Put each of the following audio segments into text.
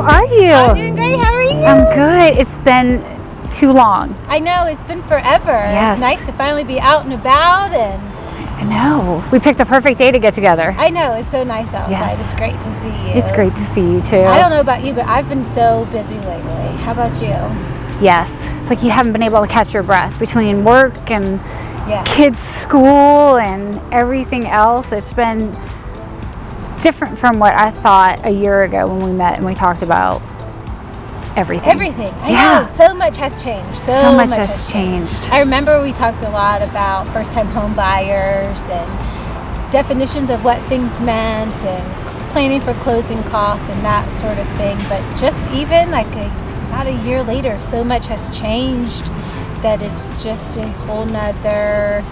are you? I'm doing great. How are you? I'm good. It's been too long. I know, it's been forever. Yes. It's nice to finally be out and about, and I know. We picked a perfect day to get together. I know, it's so nice outside. Yes. It's great to see you. It's great to see you too. I don't know about you, but I've been so busy lately. How about you? Yes. It's like you haven't been able to catch your breath between work and Yeah. kids' school and everything else. It's been different from what I thought a year ago when we met and we talked about everything. Everything. I know. So much has changed. So much has changed. I remember we talked a lot about first-time home buyers and definitions of what things meant and planning for closing costs and that sort of thing. But just even like about a year later, so much has changed that it's just a whole nother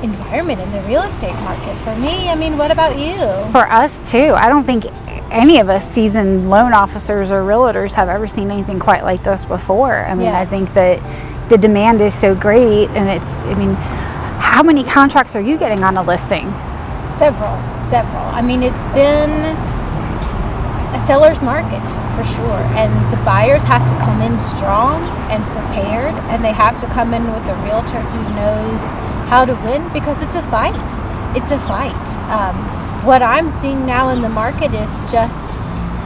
environment in the real estate market for me. I mean, what about you? For us too. I don't think any of us seasoned loan officers or realtors have ever seen anything quite like this before. I mean, Yeah. I think that the demand is so great, and how many contracts are you getting on a listing? Several. I mean, it's been a seller's market for sure, and the buyers have to come in strong and prepared, and they have to come in with a realtor who knows how to win, because it's a fight. What I'm seeing now in the market is just,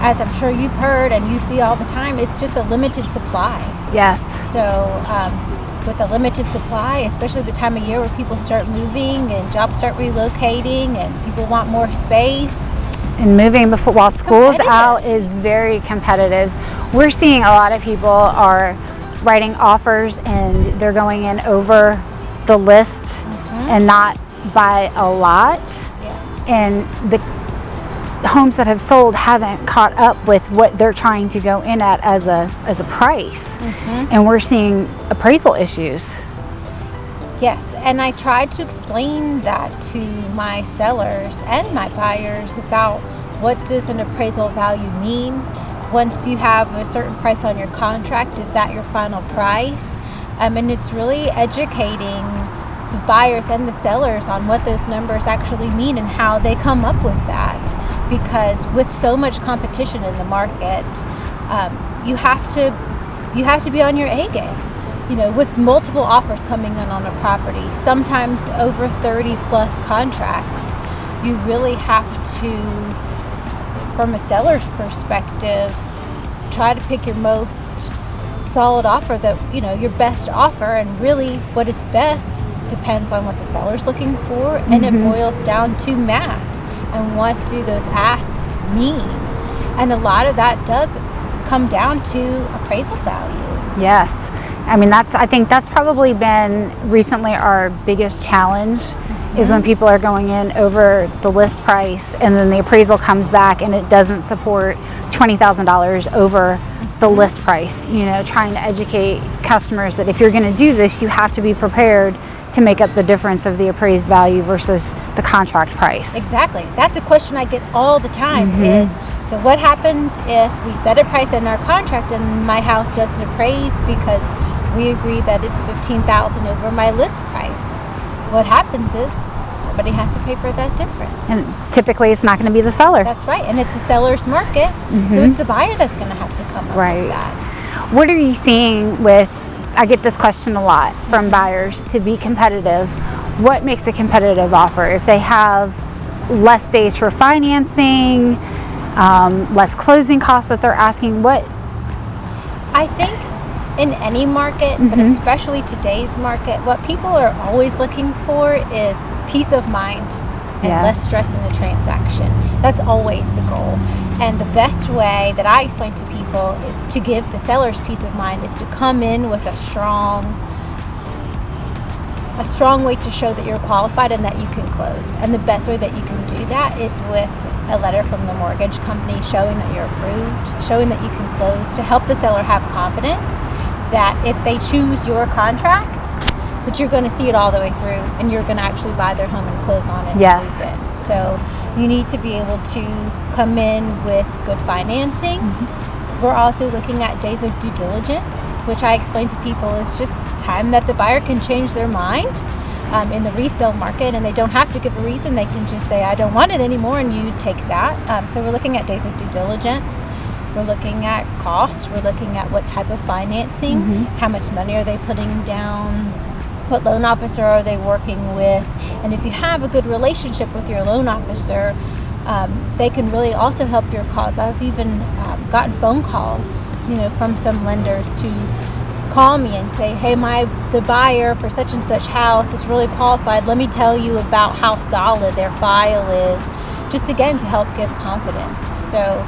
as I'm sure you've heard and you see all the time, it's just a limited supply. Yes. So with a limited supply, especially the time of year where people start moving and jobs start relocating and people want more space. And moving while school's Competitive. out is very competitive. We're seeing a lot of people are writing offers and they're going in over the list and not by a lot. Yes. And the homes that have sold haven't caught up with what they're trying to go in at as a price. And we're seeing appraisal issues. Yes, and I tried to explain that to my sellers and my buyers about what does an appraisal value mean. Once you have a certain price on your contract, is that your final price? And it's really educating the buyers and the sellers on what those numbers actually mean and how they come up with that. Because with so much competition in the market, you have to be on your A game. You know, with multiple offers coming in on a property, sometimes over 30 plus contracts, you really have to, from a seller's perspective, try to pick your most solid offer, that, you know, your best offer, and really what is best depends on what the seller's looking for, and it boils down to math and what do those asks mean. And a lot of that does come down to appraisal values. Yes. I mean, I think that's probably been recently our biggest challenge, is when people are going in over the list price and then the appraisal comes back and it doesn't support $20,000 over the list price. You know, trying to educate customers that if you're going to do this, you have to be prepared to make up the difference of the appraised value versus the contract price. Exactly. That's a question I get all the time is, so what happens if we set a price in our contract and my house doesn't appraise because we agree that it's $15,000 over my list price? What happens is somebody has to pay for that difference. And typically it's not going to be the seller. That's right. And it's a seller's market, so it's the buyer that's going to have to come up with that. What are you seeing with, I get this question a lot from buyers, to be competitive? What makes a competitive offer? If they have less days for financing, less closing costs that they're asking, what? I think in any market, but especially today's market, what people are always looking for is peace of mind and less stress in the transaction. That's always the goal. And the best way that I explain to people is to give the sellers peace of mind is to come in with a strong way to show that you're qualified and that you can close. And the best way that you can do that is with a letter from the mortgage company showing that you're approved, showing that you can close, to help the seller have confidence that if they choose your contract, that you're going to see it all the way through and you're going to actually buy their home and close on it. Yes. And close it. So you need to be able to come in with good financing. We're also looking at days of due diligence, which I explain to people is just time that the buyer can change their mind in the resale market, and they don't have to give a reason. They can just say, I don't want it anymore, and you take that. So we're looking at days of due diligence. We're looking at costs. We're looking at what type of financing, how much money are they putting down, what loan officer are they working with. And if you have a good relationship with your loan officer, they can really also help your cause. I've even gotten phone calls, from some lenders to call me and say, hey, the buyer for such and such house is really qualified. Let me tell you about how solid their file is, just again to help give confidence. So,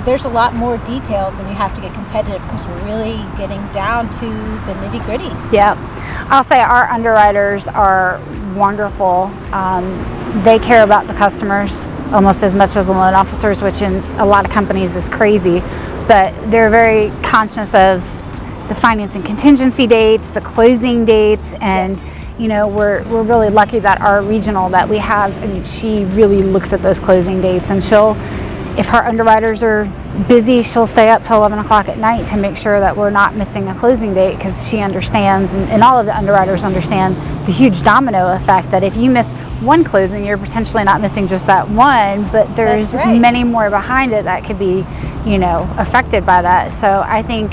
there's a lot more details when you have to get competitive, because we're really getting down to the nitty gritty. Yeah. I'll say our underwriters are wonderful. They care about the customers almost as much as the loan officers, which in a lot of companies is crazy, but they're very conscious of the financing contingency dates, the closing dates, and we're really lucky that our regional that we have, she really looks at those closing dates, and if her underwriters are busy, she'll stay up till 11 o'clock at night to make sure that we're not missing a closing date, because she understands, and all of the underwriters understand the huge domino effect that if you miss one closing, you're potentially not missing just that one, but there's many more behind it that could be, affected by that. So I think,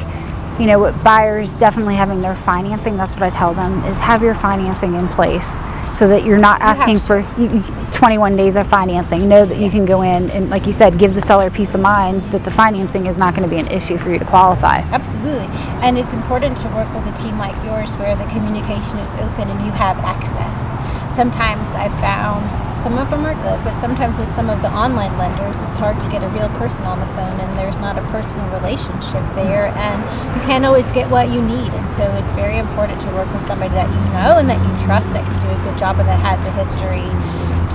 with buyers definitely having their financing, that's what I tell them, is have your financing in place so that you're not asking for 21 days of financing. Know that you can go in and, like you said, give the seller peace of mind that the financing is not going to be an issue for you to qualify. Absolutely. And it's important to work with a team like yours where the communication is open and you have access. Sometimes I've found some of them are good, but sometimes with some of the online lenders, it's hard to get a real person on the phone, and there's not a personal relationship there, and you can't always get what you need. And so it's very important to work with somebody that you know and that you trust, that can do a good job and that has a history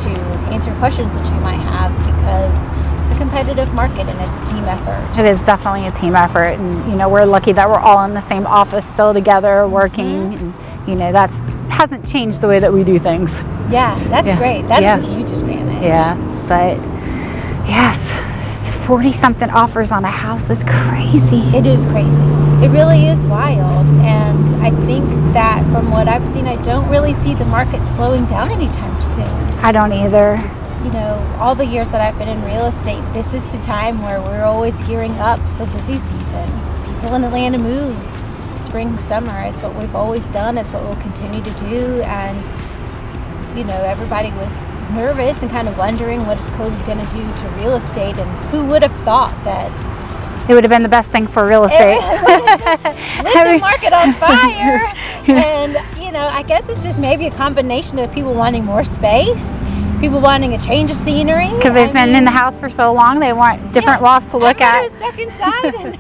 to answer questions that you might have, because it's a competitive market and it's a team effort. It is definitely a team effort, and we're lucky that we're all in the same office still together working, and that hasn't changed the way that we do things. Yeah, that's great. That is a huge advantage. Yeah, but yes, 40-something offers on a house is crazy. It is crazy. It really is wild, and I think that from what I've seen, I don't really see the market slowing down anytime soon. I don't either. All the years that I've been in real estate, this is the time where we're always gearing up for busy season. People in Atlanta move. Spring, summer is what we've always done. It's what we'll continue to do. And, everybody was nervous and kind of wondering what is COVID going to do to real estate. And who would have thought that it would have been the best thing for real estate? Lit the market on fire. And, I guess it's just maybe a combination of people wanting more space, people wanting a change of scenery. Because they've been in the house for so long, they want different walls to look at. I was stuck inside, and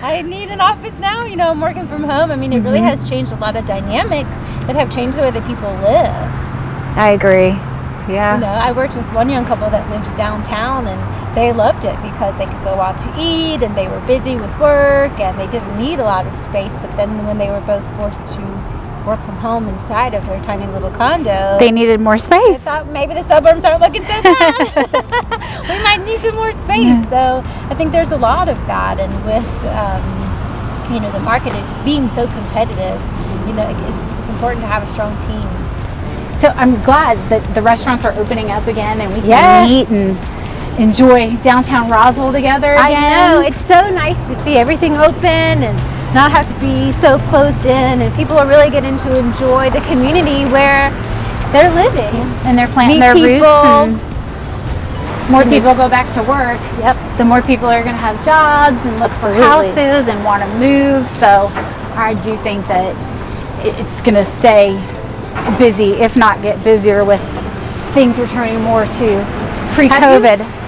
I need an office now. I'm working from home. It really has changed a lot of dynamics that have changed the way that people live. I agree. Yeah. I worked with one young couple that lived downtown, and they loved it because they could go out to eat, and they were busy with work, and they didn't need a lot of space. But then when they were both forced to work from home inside of their tiny little condo, they needed more space. I thought maybe the suburbs aren't looking so bad. We might need some more space. So I think there's a lot of that, and with the market being so competitive, it's important to have a strong team. So I'm glad that the restaurants are opening up again, and we can eat and enjoy downtown Roswell together again. I know, it's so nice to see everything open and not have to be so closed in, and people are really getting to enjoy the community where they're living. And they're planting their roots, and more people go back to work. Yep. The more people are going to have jobs and look for houses and want to move. So I do think that it's going to stay busy, if not get busier, with things returning more to pre-COVID.